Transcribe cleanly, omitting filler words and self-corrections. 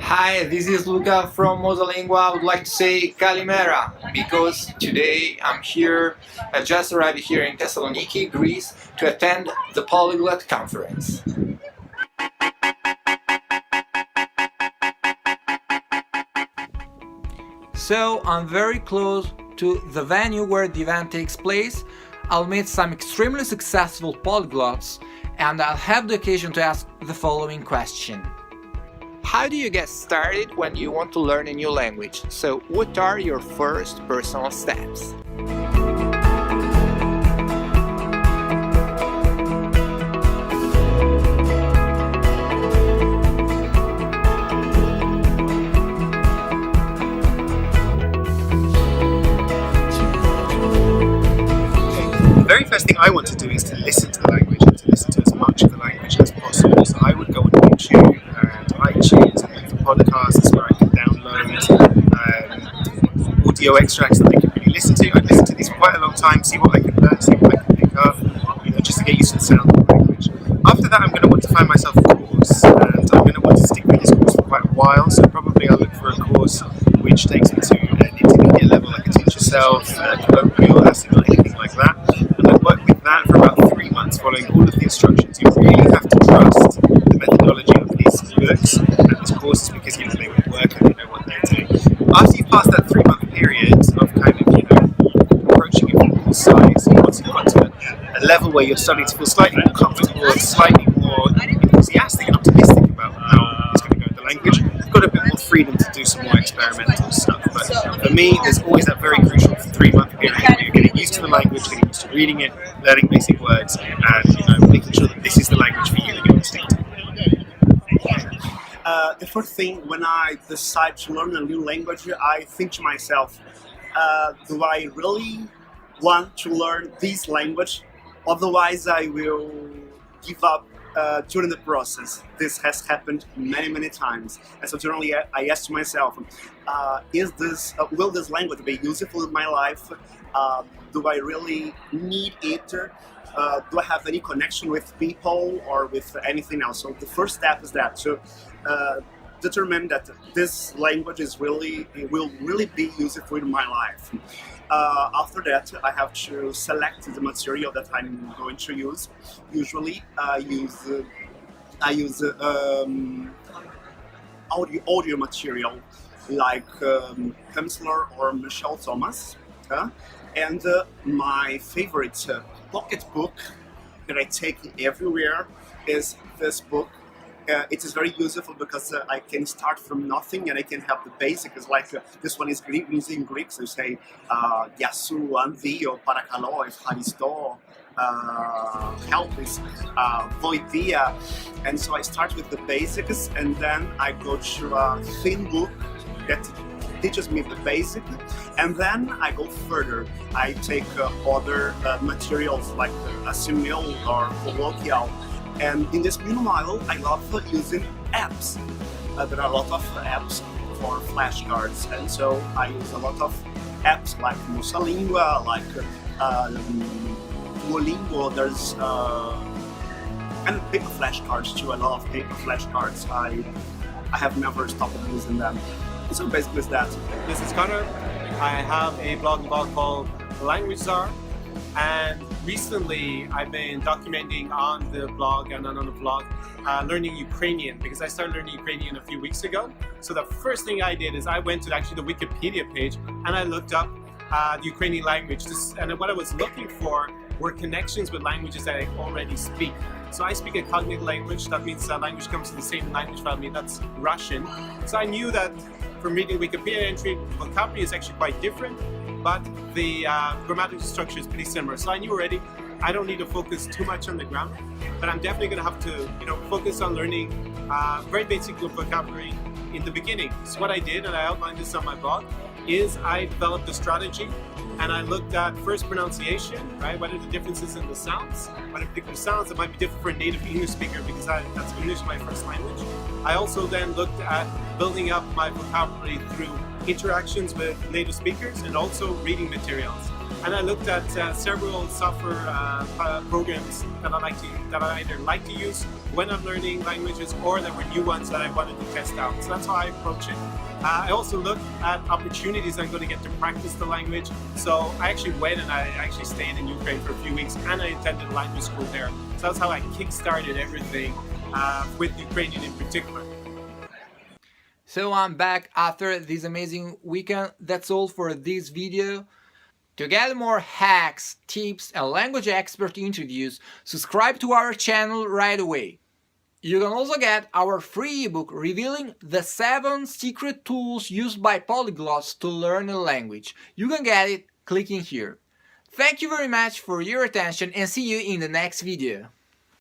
Hi, this is Luca from MosaLingua. I would like to say Kalimera because today I'm here, I just arrived here in Thessaloniki, Greece to attend the Polyglot Conference. So I'm very close to the venue where the event takes place. I'll meet some extremely successful polyglots and I'll have the occasion to ask the following question. How do you get started when you want to learn a new language? So, what are your first personal steps? The very first thing I want to do is to listen to the language and to listen to as much of the language as possible. So I would go on YouTube and iTunes and look for podcasts where I can download audio extracts that I can really listen to. I'd listen to these for quite a long time, see what I can learn, see what I can pick up, just to get used to the sound of the language. After that, I'm going to want to find myself a course, and I'm going to want to stick with this course for quite a while. So probably I'll look for a course which takes me to an intermediate level, like a teach yourself, colloquial lesson, or anything like that. And I'd work with that for about 3 months, following all of the instructions. You really have to trust the methodology of these books and these courses because they would work and they know what they're doing. After you've passed that 3-month period of kind of approaching it from all sides, once you've got to a level where you're starting to feel slightly more comfortable and slightly more enthusiastic and optimistic about how it's going to go with the language, you've got a bit more freedom to do some more experimental stuff. But for me, there's always that very crucial 3-month period where you're getting used to the language, getting used to reading it, learning basic words, and making sure that this is the language for you that you want to stick to. The first thing when I decide to learn a new language, I think to myself, do I really want to learn this language? Otherwise, I will give up during the process. This has happened many times. And so generally, I ask myself, will this language be useful in my life? Do I really need it? Do I have any connection with people or with anything else? So the first step is that to determine that this language will really be useful in my life. After that, I have to select the material that I'm going to use. Usually, I use audio material like Kemsler or Michelle Thomas. And my favorite pocket book that I take everywhere is this book. It is very useful because I can start from nothing and I can have the basics. Like this one is in Greek, so you say Yasu, Anvio, Parakalo, Haristo, Helpis, Voidia. And so I start with the basics and then I go to a thin book that teaches me the basic, and then I go further. I take other materials like Assimil or Colloquial. And in this meanwhile, I love using apps. There are a lot of apps for flashcards, and so I use a lot of apps like MosaLingua, like Duolingo. There's and paper flashcards too. I love paper flashcards. I have never stopped using them. So basically, it's that. This is Connor. I have a blog called Language Czar. And recently, I've been documenting on the blog and on the vlog learning Ukrainian because I started learning Ukrainian a few weeks ago. So the first thing I did is I went to actually the Wikipedia page and I looked up the Ukrainian language. And what I was looking for were connections with languages that I already speak. So I speak a cognate language. That means that language comes to the same language family. That's Russian. So I knew that from reading Wikipedia entry, vocabulary is actually quite different, but the grammatical structure is pretty similar. So I knew already I don't need to focus too much on the grammar, but I'm definitely going to have to, focus on learning very basic vocabulary in the beginning. So what I did, and I outlined this on my blog, is I developed a strategy and I looked at first pronunciation, right? What are the differences in the sounds? What are particular sounds that might be different for a native English speaker because that's English my first language. I also then looked at building up my vocabulary through interactions with native speakers and also reading materials. and I looked at several software programs that I either like to use when I'm learning languages or that were new ones that I wanted to test out. So that's how I approach it. I also looked at opportunities I'm going to get to practice the language. So I actually went and I actually stayed in Ukraine for a few weeks and I attended language school there. So that's how I kick-started everything with Ukrainian in particular. So I'm back after this amazing weekend. That's all for this video. To get more hacks, tips and language expert interviews, subscribe to our channel right away. You can also get our free ebook revealing the 7 secret tools used by polyglots to learn a language. You can get it clicking here. Thank you very much for your attention and see you in the next video.